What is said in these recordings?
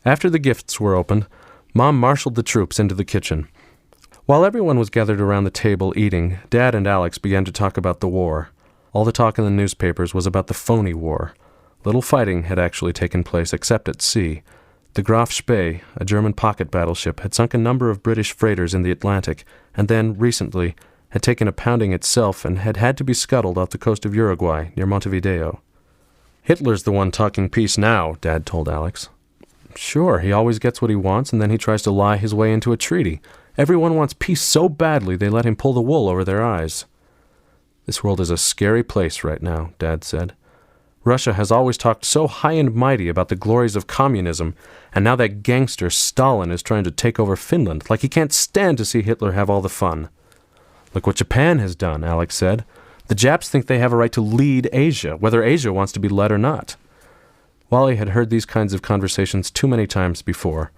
After the gifts were opened, Mom marshaled the troops into the kitchen. While everyone was gathered around the table eating, Dad and Alex began to talk about the war. All the talk in the newspapers was about the phony war. Little fighting had actually taken place, except at sea. The Graf Spee, a German pocket battleship, had sunk a number of British freighters in the Atlantic, and then, recently, had taken a pounding itself and had had to be scuttled off the coast of Uruguay, near Montevideo. "Hitler's the one talking peace now," Dad told Alex. "Sure, he always gets what he wants, and then he tries to lie his way into a treaty. Everyone wants peace so badly they let him pull the wool over their eyes." "This world is a scary place right now," Dad said. "Russia has always talked so high and mighty about the glories of communism, and now that gangster Stalin is trying to take over Finland, like he can't stand to see Hitler have all the fun." "Look what Japan has done," Alex said. "The Japs think they have a right to lead Asia, whether Asia wants to be led or not." Wally had heard these kinds of conversations too many times before.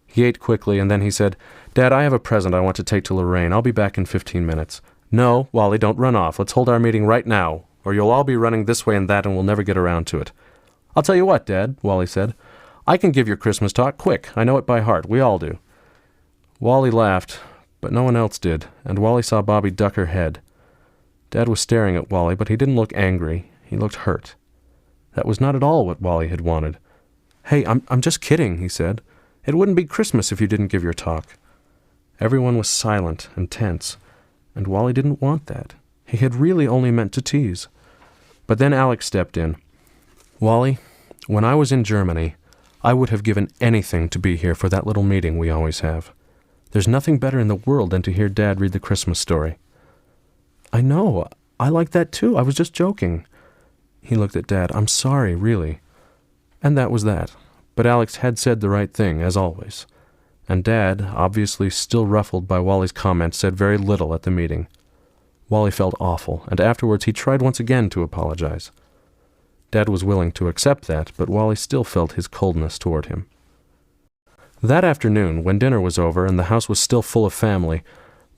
He ate quickly, and then he said, "Dad, I have a present I want to take to Lorraine. I'll be back in 15 minutes. "No, Wally, don't run off. Let's hold our meeting right now, or you'll all be running this way and that, and we'll never get around to it." "I'll tell you what, Dad," Wally said. "I can give your Christmas talk quick. I know it by heart. We all do." Wally laughed, but no one else did, and Wally saw Bobby duck her head. Dad was staring at Wally, but he didn't look angry. He looked hurt. That was not at all what Wally had wanted. "Hey, I'm just kidding," he said. "It wouldn't be Christmas if you didn't give your talk." Everyone was silent and tense, and Wally didn't want that. He had really only meant to tease. But then Alex stepped in. "Wally, when I was in Germany, I would have given anything to be here for that little meeting we always have. There's nothing better in the world than to hear Dad read the Christmas story." "I know. I like that too. I was just joking." He looked at Dad. "I'm sorry, really." And that was that. But Alex had said the right thing, as always. And Dad, obviously still ruffled by Wally's comments, said very little at the meeting. Wally felt awful, and afterwards he tried once again to apologize. Dad was willing to accept that, but Wally still felt his coldness toward him. That afternoon, when dinner was over and the house was still full of family,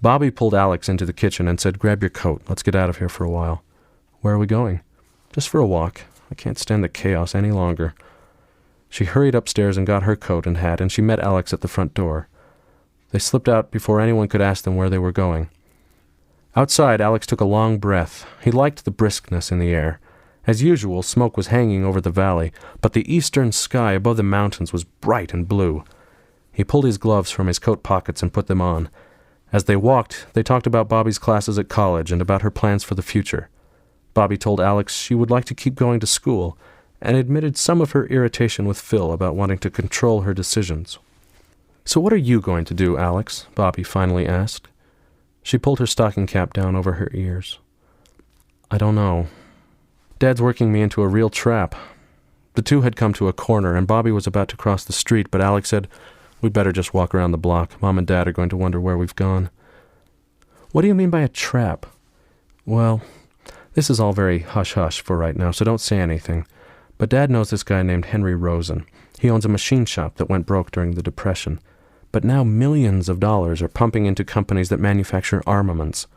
Bobby pulled Alex into the kitchen and said, "Grab your coat. Let's get out of here for a while." "Where are we going?" "Just for a walk. I can't stand the chaos any longer." She hurried upstairs and got her coat and hat, and she met Alex at the front door. They slipped out before anyone could ask them where they were going. Outside, Alex took a long breath. He liked the briskness in the air. As usual, smoke was hanging over the valley, but the eastern sky above the mountains was bright and blue. He pulled his gloves from his coat pockets and put them on. As they walked, they talked about Bobby's classes at college and about her plans for the future. Bobby told Alex she would like to keep going to school, and admitted some of her irritation with Phil about wanting to control her decisions. "So what are you going to do, Alex?" Bobby finally asked. She pulled her stocking cap down over her ears. "I don't know. Dad's working me into a real trap." The two had come to a corner, and Bobby was about to cross the street, but Alex said, "We'd better just walk around the block. Mom and Dad are going to wonder where we've gone." "What do you mean by a trap?" "Well, this is all very hush-hush for right now, so don't say anything. But Dad knows this guy named Henry Rosen. He owns a machine shop that went broke during the Depression. But now millions of dollars are pumping into companies that manufacture armaments.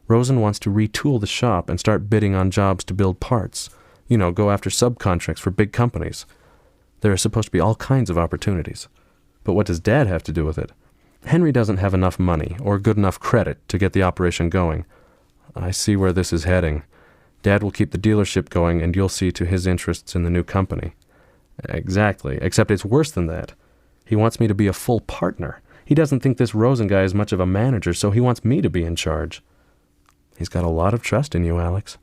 Rosen wants to retool the shop and start bidding on jobs to build parts. You know, go after subcontracts for big companies. There are supposed to be all kinds of opportunities. But what does Dad have to do with it? Henry doesn't have enough money or good enough credit to get the operation going. I see where this is heading. Dad will keep the dealership going, and you'll see to his interests in the new company." "Exactly, except it's worse than that. He wants me to be a full partner. He doesn't think this Rosen guy is much of a manager, so he wants me to be in charge." "He's got a lot of trust in you, Alex."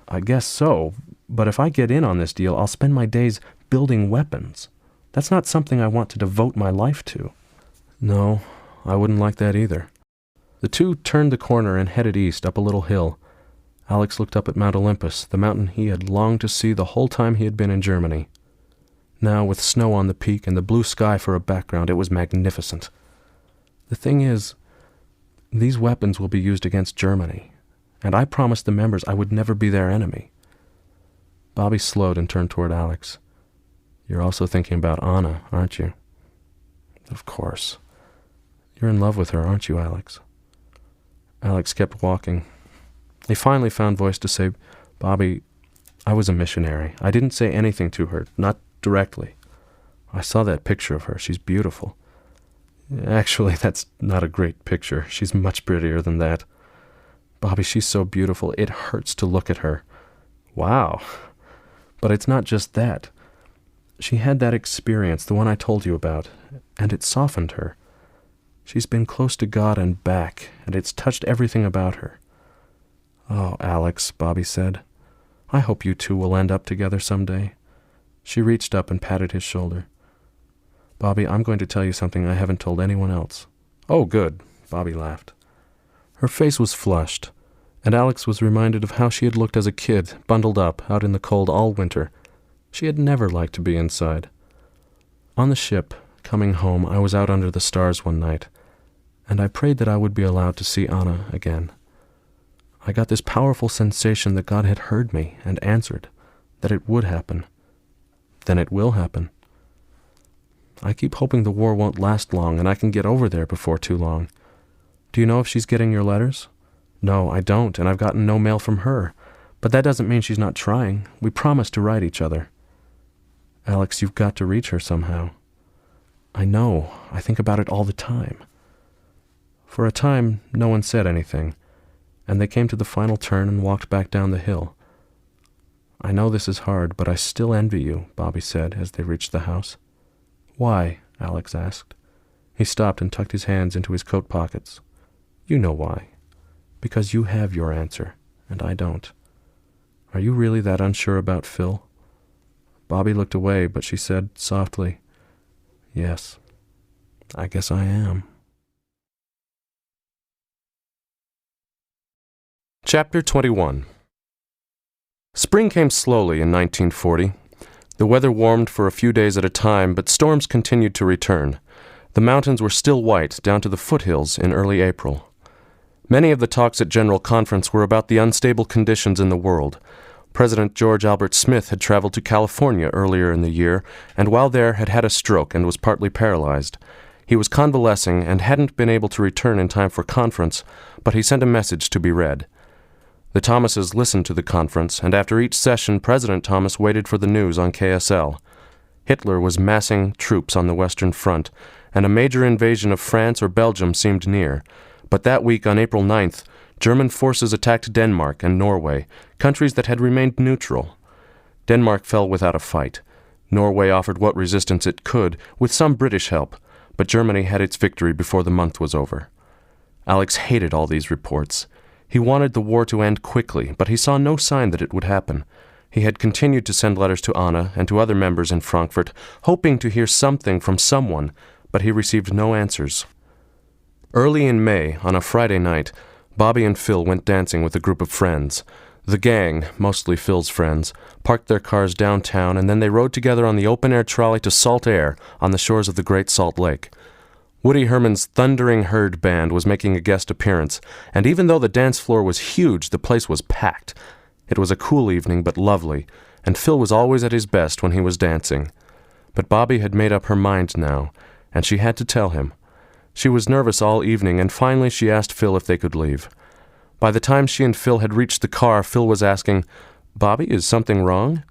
"I guess so, but if I get in on this deal, I'll spend my days building weapons. That's not something I want to devote my life to." "No, I wouldn't like that either." The two turned the corner and headed east up a little hill. Alex looked up at Mount Olympus, the mountain he had longed to see the whole time he had been in Germany. Now, with snow on the peak and the blue sky for a background, it was magnificent. "The thing is, these weapons will be used against Germany, and I promised the members I would never be their enemy." Bobby slowed and turned toward Alex. "You're also thinking about Anna, aren't you?" "Of course. You're in love with her, aren't you, Alex?" Alex kept walking. He finally found voice to say, "Bobby, I was a missionary. I didn't say anything to her, not directly. I saw that picture of her. She's beautiful. Actually, that's not a great picture. She's much prettier than that. Bobby, she's so beautiful, it hurts to look at her. Wow. But it's not just that. She had that experience, the one I told you about, and it softened her. She's been close to God and back, and it's touched everything about her. Oh, Alex, Bobby said. I hope you two will end up together someday. She reached up and patted his shoulder. Bobby, I'm going to tell you something I haven't told anyone else. Oh, good, Bobby laughed. Her face was flushed, and Alex was reminded of how she had looked as a kid, bundled up, out in the cold all winter. She had never liked to be inside. On the ship, coming home, I was out under the stars one night, and I prayed that I would be allowed to see Anna again. I got this powerful sensation that God had heard me and answered, that it would happen. Then it will happen. I keep hoping the war won't last long and I can get over there before too long. Do you know if she's getting your letters? No, I don't, and I've gotten no mail from her. But that doesn't mean she's not trying. We promised to write each other. Alex, you've got to reach her somehow. I know. I think about it all the time. For a time, no one said anything, and they came to the final turn and walked back down the hill. I know this is hard, but I still envy you, Bobby said as they reached the house. Why? Alex asked. He stopped and tucked his hands into his coat pockets. You know why. Because you have your answer, and I don't. Are you really that unsure about Phil? Bobby looked away, but she said softly, Yes, I guess I am. Chapter 21. Spring came slowly in 1940. The weather warmed for a few days at a time, but storms continued to return. The mountains were still white down to the foothills in early April. Many of the talks at General Conference were about the unstable conditions in the world. President George Albert Smith had traveled to California earlier in the year, and while there had had a stroke and was partly paralyzed. He was convalescing and hadn't been able to return in time for conference, but he sent a message to be read. The Thomases listened to the conference, and after each session, President Thomas waited for the news on KSL. Hitler was massing troops on the Western Front, and a major invasion of France or Belgium seemed near. But that week, on April 9th, German forces attacked Denmark and Norway, countries that had remained neutral. Denmark fell without a fight. Norway offered what resistance it could, with some British help, but Germany had its victory before the month was over. Alex hated all these reports. He wanted the war to end quickly, but he saw no sign that it would happen. He had continued to send letters to Anna and to other members in Frankfurt, hoping to hear something from someone, but he received no answers. Early in May, on a Friday night, Bobby and Phil went dancing with a group of friends. The gang, mostly Phil's friends, parked their cars downtown, and then they rode together on the open-air trolley to Salt Air on the shores of the Great Salt Lake. Woody Herman's Thundering Herd Band was making a guest appearance, and even though the dance floor was huge, the place was packed. It was a cool evening, but lovely, and Phil was always at his best when he was dancing. But Bobby had made up her mind now, and she had to tell him. She was nervous all evening, and finally she asked Phil if they could leave. By the time she and Phil had reached the car, Phil was asking, "Bobby, is something wrong?"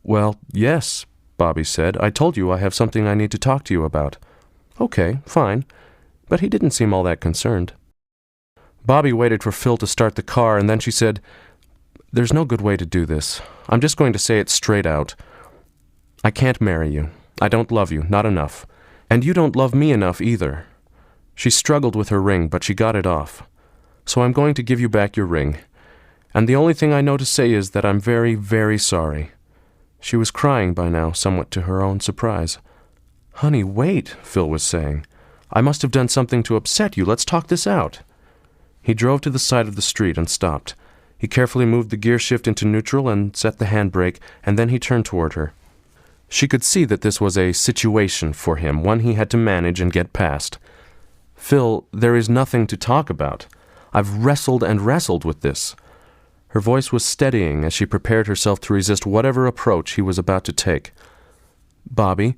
"Well, yes," Bobby said. "I told you I have something I need to talk to you about." "Okay, fine." But he didn't seem all that concerned. Bobby waited for Phil to start the car, and then she said, "There's no good way to do this. I'm just going to say it straight out. I can't marry you. I don't love you, not enough. And you don't love me enough either." She struggled with her ring, but she got it off. "So I'm going to give you back your ring. And the only thing I know to say is that I'm very, very sorry." She was crying by now, somewhat to her own surprise. "Honey, wait," Phil was saying. "I must have done something to upset you. Let's talk this out." He drove to the side of the street and stopped. He carefully moved the gear shift into neutral and set the handbrake, and then he turned toward her. She could see that this was a situation for him, one he had to manage and get past. "Phil, there is nothing to talk about. I've wrestled and wrestled with this." Her voice was steadying as she prepared herself to resist whatever approach he was about to take. "Bobby,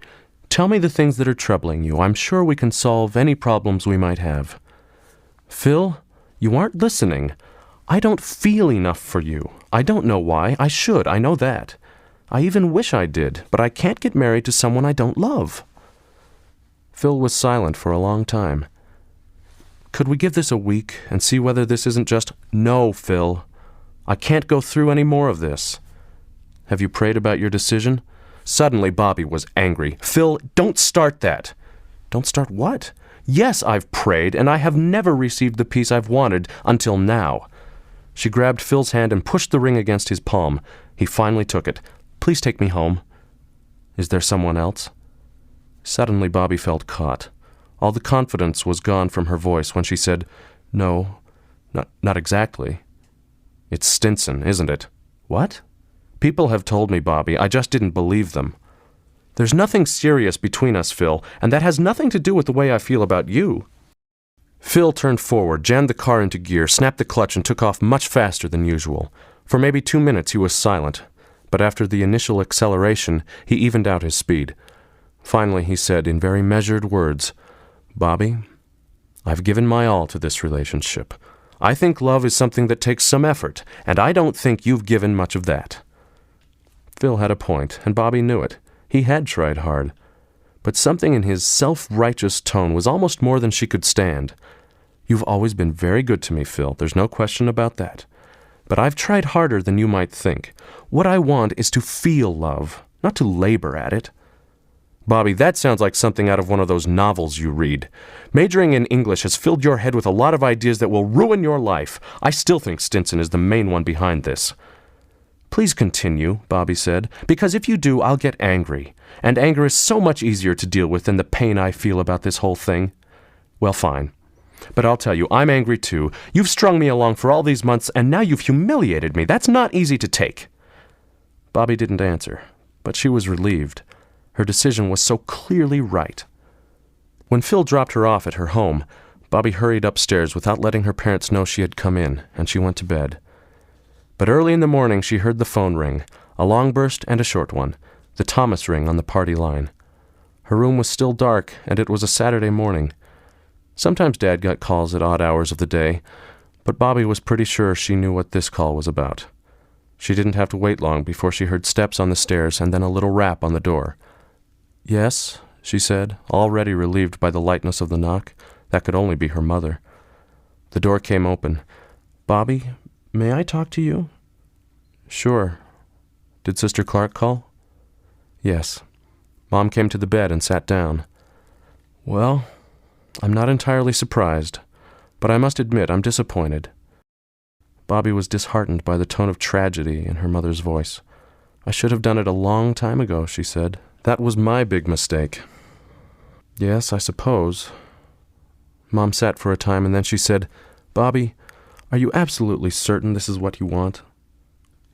tell me the things that are troubling you. I'm sure we can solve any problems we might have." "Phil, you aren't listening. I don't feel enough for you. I don't know why. I should. I know that." I even wish I did, but I can't get married to someone I don't love." Phil was silent for a long time. "Could we give this a week and see whether this isn't just—" "No, Phil. I can't go through any more of this." "Have you prayed about your decision?" Suddenly Bobby was angry. "Phil, don't start that." "Don't start what?" "Yes, I've prayed, and I have never received the peace I've wanted until now." She grabbed Phil's hand and pushed the ring against his palm. He finally took it. "Please take me home." "Is there someone else?" Suddenly Bobby felt caught. All the confidence was gone from her voice when she said, "No, not exactly." "It's Stinson, isn't it?" "What?" "People have told me, Bobby. I just didn't believe them." "There's nothing serious between us, Phil, and that has nothing to do with the way I feel about you." Phil turned forward, jammed the car into gear, snapped the clutch, and took off much faster than usual. For maybe 2 minutes he was silent, but after the initial acceleration, he evened out his speed. Finally he said in very measured words, "Bobby, I've given my all to this relationship. I think love is something that takes some effort, and I don't think you've given much of that." Phil had a point, and Bobby knew it. He had tried hard. But something in his self-righteous tone was almost more than she could stand. "You've always been very good to me, Phil. There's no question about that. But I've tried harder than you might think. What I want is to feel love, not to labor at it." "Bobby, that sounds like something out of one of those novels you read. Majoring in English has filled your head with a lot of ideas that will ruin your life. I still think Stinson is the main one behind this." "Please continue," Bobby said, "because if you do, I'll get angry. And anger is so much easier to deal with than the pain I feel about this whole thing." "Well, fine. But I'll tell you, I'm angry too. You've strung me along for all these months, and now you've humiliated me. That's not easy to take." Bobby didn't answer, but she was relieved. Her decision was so clearly right. When Phil dropped her off at her home, Bobby hurried upstairs without letting her parents know she had come in, and she went to bed. But early in the morning she heard the phone ring, a long burst and a short one, the Thomas ring on the party line. Her room was still dark, and it was a Saturday morning. Sometimes Dad got calls at odd hours of the day, but Bobby was pretty sure she knew what this call was about. She didn't have to wait long before she heard steps on the stairs and then a little rap on the door. "Yes," she said, already relieved by the lightness of the knock. That could only be her mother. The door came open. "Bobby, may I talk to you?" "Sure. Did Sister Clark call?" "Yes. Mom came to the bed and sat down." "Well, I'm not entirely surprised, but I must admit I'm disappointed." Bobby was disheartened by the tone of tragedy in her mother's voice. "I should have done it a long time ago," she said. "That was my big mistake." "Yes, I suppose." Mom sat for a time, and then she said, "Bobby, are you absolutely certain this is what you want?"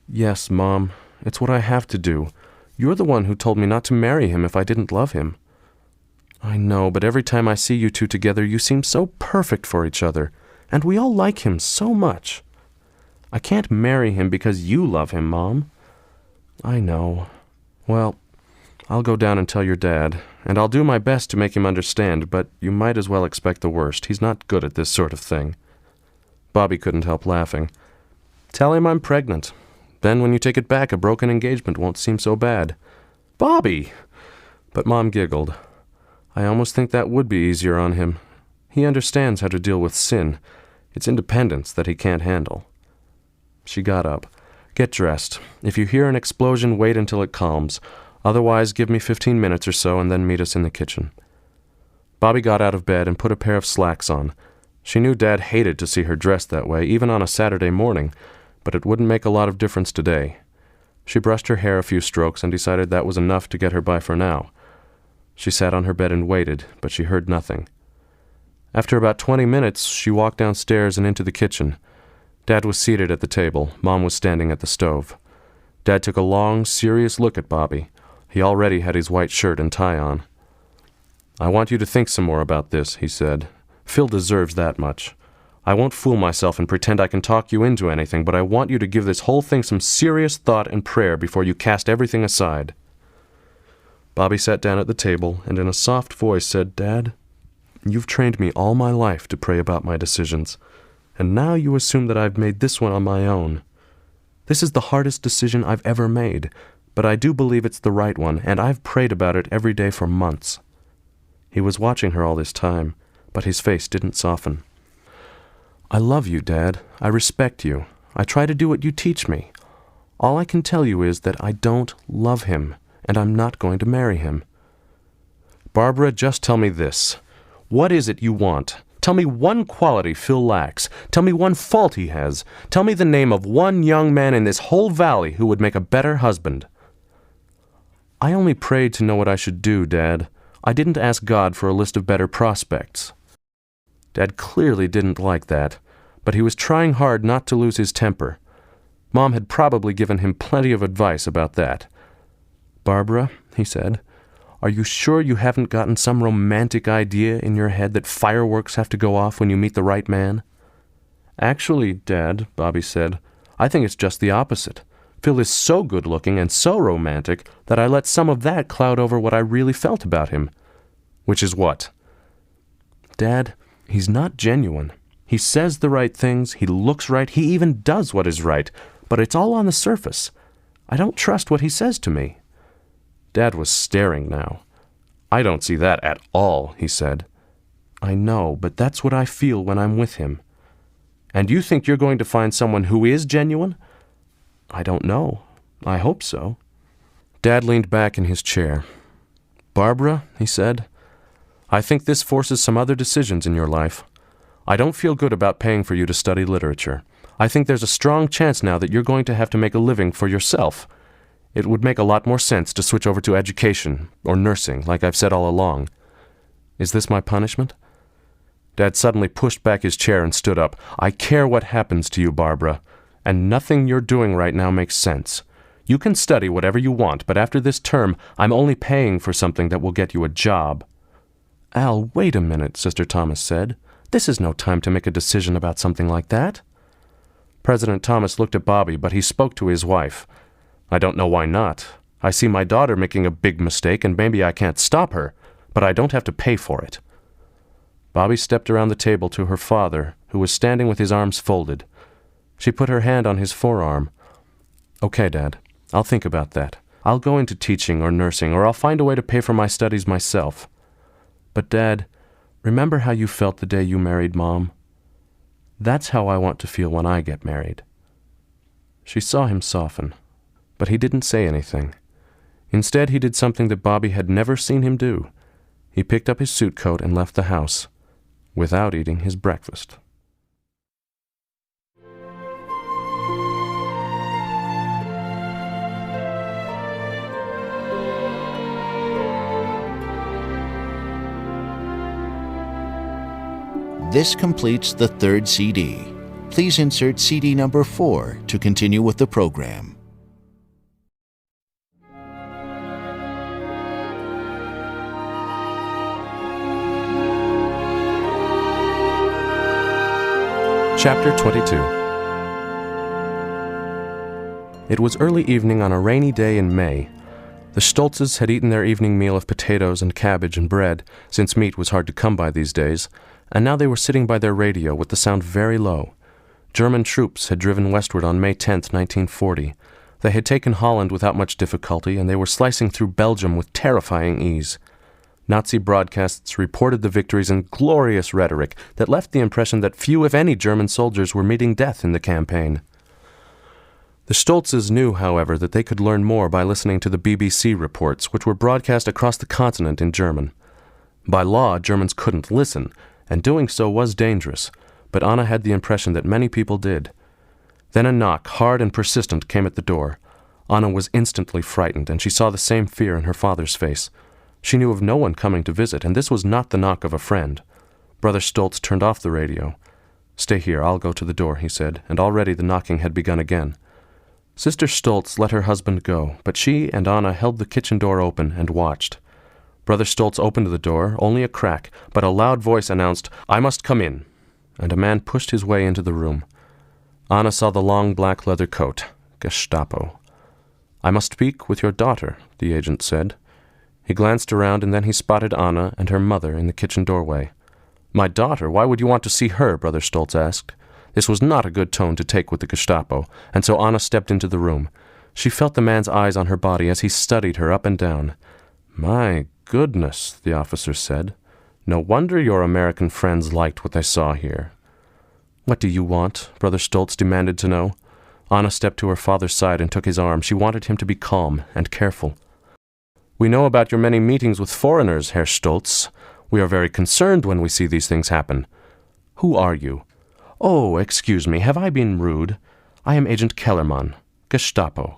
"Yes, Mom. It's what I have to do. You're the one who told me not to marry him if I didn't love him." "I know, but every time I see you two together, you seem so perfect for each other, and we all like him so much." "I can't marry him because you love him, Mom." "I know. Well, I'll go down and tell your dad, and I'll do my best to make him understand, but you might as well expect the worst. He's not good at this sort of thing." Bobby couldn't help laughing. "Tell him I'm pregnant. Then when you take it back, a broken engagement won't seem so bad." "Bobby!" But Mom giggled. "I almost think that would be easier on him. He understands how to deal with sin. It's independence that he can't handle." She got up. "Get dressed. If you hear an explosion, wait until it calms. Otherwise, give me 15 minutes or so and then meet us in the kitchen." Bobby got out of bed and put a pair of slacks on. She knew Dad hated to see her dressed that way, even on a Saturday morning, but it wouldn't make a lot of difference today. She brushed her hair a few strokes and decided that was enough to get her by for now. She sat on her bed and waited, but she heard nothing. After about 20 minutes, she walked downstairs and into the kitchen. Dad was seated at the table. Mom was standing at the stove. Dad took a long, serious look at Bobby. He already had his white shirt and tie on. "I want you to think some more about this," he said. "Phil deserves that much. I won't fool myself and pretend I can talk you into anything, but I want you to give this whole thing some serious thought and prayer before you cast everything aside." Bobby sat down at the table and in a soft voice said, "Dad, you've trained me all my life to pray about my decisions, and now you assume that I've made this one on my own. This is the hardest decision I've ever made, but I do believe it's the right one, and I've prayed about it every day for months." He was watching her all this time, but his face didn't soften. "I love you, Dad. I respect you. I try to do what you teach me. All I can tell you is that I don't love him, and I'm not going to marry him." "Barbara, just tell me this. What is it you want? Tell me one quality Phil lacks. Tell me one fault he has. Tell me the name of one young man in this whole valley who would make a better husband." "I only prayed to know what I should do, Dad. I didn't ask God for a list of better prospects." Dad clearly didn't like that, but he was trying hard not to lose his temper. Mom had probably given him plenty of advice about that. "Barbara," he said, "are you sure you haven't gotten some romantic idea in your head that fireworks have to go off when you meet the right man?" "Actually, Dad," Bobby said, "I think it's just the opposite. Phil is so good-looking and so romantic that I let some of that cloud over what I really felt about him." "Which is what?" "Dad, he's not genuine. He says the right things, he looks right, he even does what is right, but it's all on the surface. I don't trust what he says to me." Dad was staring now. "I don't see that at all," he said. "I know, but that's what I feel when I'm with him." "And you think you're going to find someone who is genuine?" "I don't know. I hope so." Dad leaned back in his chair. "Barbara," he said, "I think this forces some other decisions in your life. I don't feel good about paying for you to study literature. I think there's a strong chance now that you're going to have to make a living for yourself. It would make a lot more sense to switch over to education or nursing, like I've said all along. Is this my punishment?" Dad suddenly pushed back his chair and stood up. "I care what happens to you, Barbara, and nothing you're doing right now makes sense. You can study whatever you want, but after this term, I'm only paying for something that will get you a job." "Al, wait a minute," Sister Thomas said. "This is no time to make a decision about something like that." President Thomas looked at Bobby, but he spoke to his wife. "I don't know why not. I see my daughter making a big mistake, and maybe I can't stop her, but I don't have to pay for it." Bobby stepped around the table to her father, who was standing with his arms folded. She put her hand on his forearm. "Okay, Dad, I'll think about that. I'll go into teaching or nursing, or I'll find a way to pay for my studies myself. But, Dad, remember how you felt the day you married Mom? That's how I want to feel when I get married." She saw him soften, but he didn't say anything. Instead, he did something that Bobby had never seen him do. He picked up his suit coat and left the house, without eating his breakfast. This completes the third CD. Please insert CD number 4 to continue with the program. Chapter 22. It was early evening on a rainy day in May. The Stoltzes had eaten their evening meal of potatoes and cabbage and bread, since meat was hard to come by these days, and now they were sitting by their radio with the sound very low. German troops had driven westward on May 10, 1940. They had taken Holland without much difficulty, and they were slicing through Belgium with terrifying ease. Nazi broadcasts reported the victories in glorious rhetoric that left the impression that few, if any, German soldiers were meeting death in the campaign. The Stoltzes knew, however, that they could learn more by listening to the BBC reports, which were broadcast across the continent in German. By law, Germans couldn't listen, and doing so was dangerous, but Anna had the impression that many people did. Then a knock, hard and persistent, came at the door. Anna was instantly frightened, and she saw the same fear in her father's face. She knew of no one coming to visit, and this was not the knock of a friend. Brother Stoltz turned off the radio. "Stay here, I'll go to the door," he said, and already the knocking had begun again. Sister Stoltz let her husband go, but she and Anna held the kitchen door open and watched. Brother Stoltz opened the door, only a crack, but a loud voice announced, "I must come in," and a man pushed his way into the room. Anna saw the long black leather coat. Gestapo. "I must speak with your daughter," the agent said. He glanced around, and then he spotted Anna and her mother in the kitchen doorway. "My daughter? Why would you want to see her?" Brother Stoltz asked. This was not a good tone to take with the Gestapo, and so Anna stepped into the room. She felt the man's eyes on her body as he studied her up and down. "My goodness," the officer said. "No wonder your American friends liked what they saw here." "What do you want?" Brother Stoltz demanded to know. Anna stepped to her father's side and took his arm. She wanted him to be calm and careful. "We know about your many meetings with foreigners, Herr Stoltz. We are very concerned when we see these things happen. Who are you?" "Oh, excuse me, have I been rude? I am Agent Kellermann, Gestapo."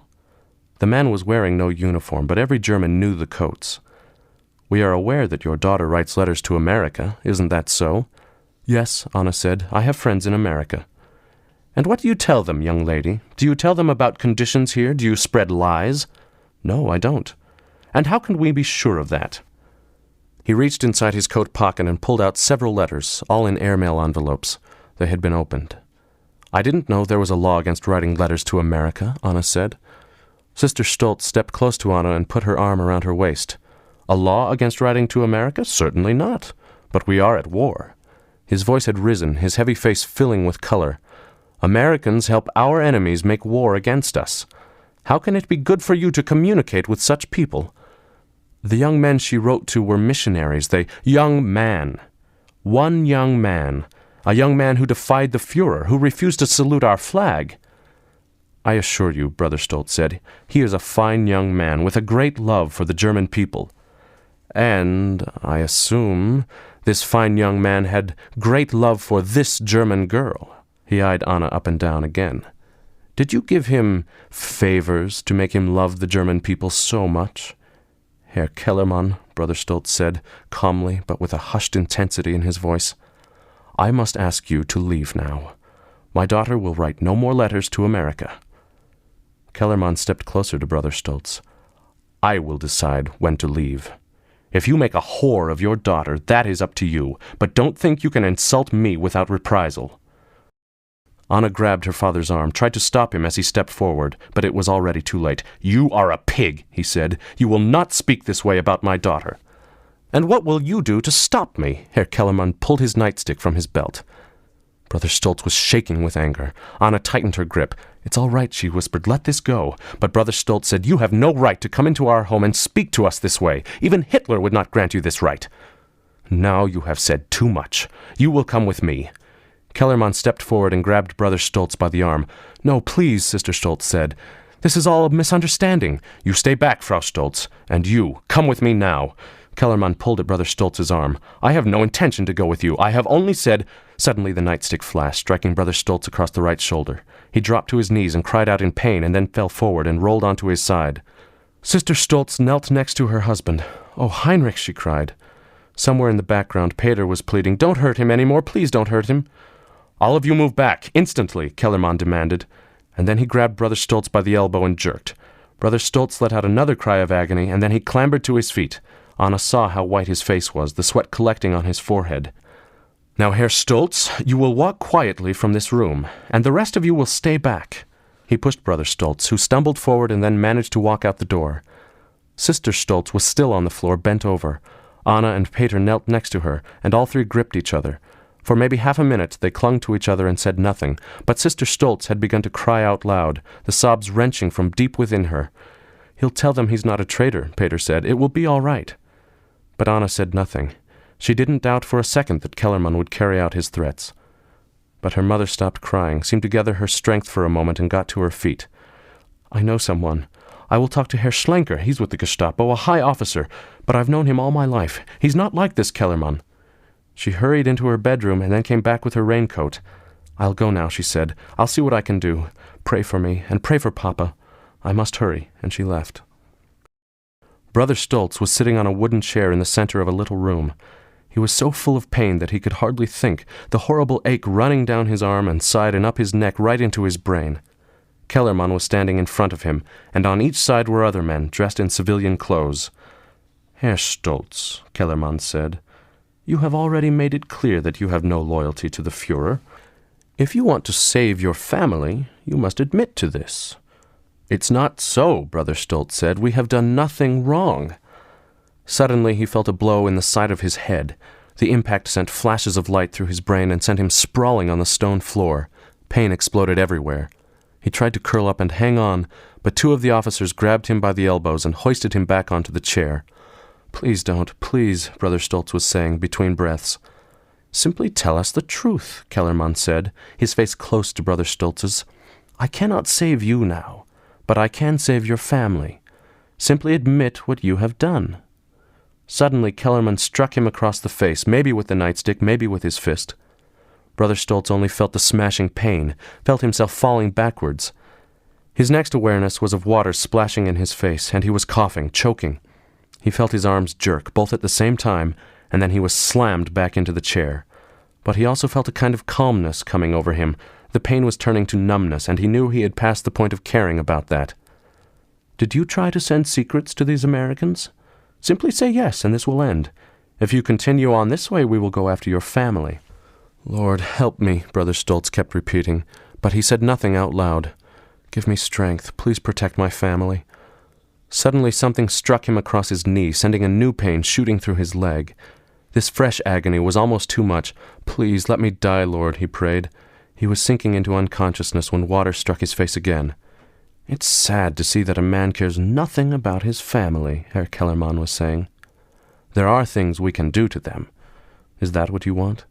The man was wearing no uniform, but every German knew the coats. "We are aware that your daughter writes letters to America. Isn't that so?" "Yes," Anna said. "I have friends in America." "And what do you tell them, young lady? Do you tell them about conditions here? Do you spread lies?" "No, I don't." "And how can we be sure of that?" He reached inside his coat pocket and pulled out several letters, all in airmail envelopes. They had been opened. "I didn't know there was a law against writing letters to America," Anna said. Sister Stoltz stepped close to Anna and put her arm around her waist. "A law against writing to America? Certainly not. But we are at war." His voice had risen, his heavy face filling with color. "Americans help our enemies make war against us. How can it be good for you to communicate with such people?" The young men she wrote to were missionaries. Young man. One young man. A young man who defied the Führer, who refused to salute our flag. "I assure you," Brother Stoltz said, "he is a fine young man with a great love for the German people. And, I assume, this fine young man had great love for this German girl." He eyed Anna up and down again. "Did you give him favors to make him love the German people so much?" "Herr Kellermann," Brother Stoltz said, calmly but with a hushed intensity in his voice, "I must ask you to leave now. My daughter will write no more letters to America." Kellermann stepped closer to Brother Stoltz. "I will decide when to leave. If you make a whore of your daughter, that is up to you, but don't think you can insult me without reprisal." Anna grabbed her father's arm, tried to stop him as he stepped forward, but it was already too late. "You are a pig," he said. "You will not speak this way about my daughter." "And what will you do to stop me?" Herr Kellermann pulled his nightstick from his belt. Brother Stoltz was shaking with anger. Anna tightened her grip. "It's all right," she whispered. "Let this go." But Brother Stoltz said, "You have no right to come into our home and speak to us this way. Even Hitler would not grant you this right." "Now you have said too much. You will come with me." Kellermann stepped forward and grabbed Brother Stoltz by the arm. "No, please," Sister Stoltz said. "This is all a misunderstanding. You stay back, Frau Stoltz. And you, come with me now." Kellermann pulled at Brother Stoltz's arm. "I have no intention to go with you. I have only said—" Suddenly the nightstick flashed, striking Brother Stoltz across the right shoulder. He dropped to his knees and cried out in pain and then fell forward and rolled onto his side. Sister Stoltz knelt next to her husband. "Oh, Heinrich," she cried. Somewhere in the background, Peter was pleading, "Don't hurt him any more. Please don't hurt him." "All of you move back, instantly," Kellermann demanded. And then he grabbed Brother Stoltz by the elbow and jerked. Brother Stoltz let out another cry of agony, and then he clambered to his feet. Anna saw how white his face was, the sweat collecting on his forehead. "Now, Herr Stoltz, you will walk quietly from this room, and the rest of you will stay back." He pushed Brother Stoltz, who stumbled forward and then managed to walk out the door. Sister Stoltz was still on the floor, bent over. Anna and Peter knelt next to her, and all three gripped each other. For maybe half a minute they clung to each other and said nothing, but Sister Stoltz had begun to cry out loud, the sobs wrenching from deep within her. "He'll tell them he's not a traitor," Peter said. "It will be all right." But Anna said nothing. She didn't doubt for a second that Kellermann would carry out his threats. But her mother stopped crying, seemed to gather her strength for a moment, and got to her feet. "I know someone. I will talk to Herr Schlenker. He's with the Gestapo, a high officer, but I've known him all my life. He's not like this Kellermann." She hurried into her bedroom and then came back with her raincoat. "I'll go now," she said. "I'll see what I can do. Pray for me, and pray for Papa. I must hurry," and she left. Brother Stoltz was sitting on a wooden chair in the center of a little room. He was so full of pain that he could hardly think, the horrible ache running down his arm and side and up his neck right into his brain. Kellermann was standing in front of him, and on each side were other men, dressed in civilian clothes. "Herr Stoltz," Kellermann said, "you have already made it clear that you have no loyalty to the Führer. If you want to save your family, you must admit to this." "It's not so," Brother Stoltz said. "We have done nothing wrong." Suddenly he felt a blow in the side of his head. The impact sent flashes of light through his brain and sent him sprawling on the stone floor. Pain exploded everywhere. He tried to curl up and hang on, but two of the officers grabbed him by the elbows and hoisted him back onto the chair. "Please don't, please," Brother Stoltz was saying between breaths. "Simply tell us the truth," Kellerman said, his face close to Brother Stoltz's. "I cannot save you now, but I can save your family. Simply admit what you have done." Suddenly, Kellerman struck him across the face, maybe with the nightstick, maybe with his fist. Brother Stoltz only felt the smashing pain, felt himself falling backwards. His next awareness was of water splashing in his face, and he was coughing, choking. He felt his arms jerk, both at the same time, and then he was slammed back into the chair. But he also felt a kind of calmness coming over him. The pain was turning to numbness, and he knew he had passed the point of caring about that. "Did you try to send secrets to these Americans? Simply say yes, and this will end. If you continue on this way, we will go after your family." "Lord, help me," Brother Stoltz kept repeating, but he said nothing out loud. "Give me strength. Please protect my family." Suddenly something struck him across his knee, sending a new pain shooting through his leg. This fresh agony was almost too much. "Please, let me die, Lord," he prayed. He was sinking into unconsciousness when water struck his face again. "It's sad to see that a man cares nothing about his family," Herr Kellerman was saying. "There are things we can do to them. Is that what you want?"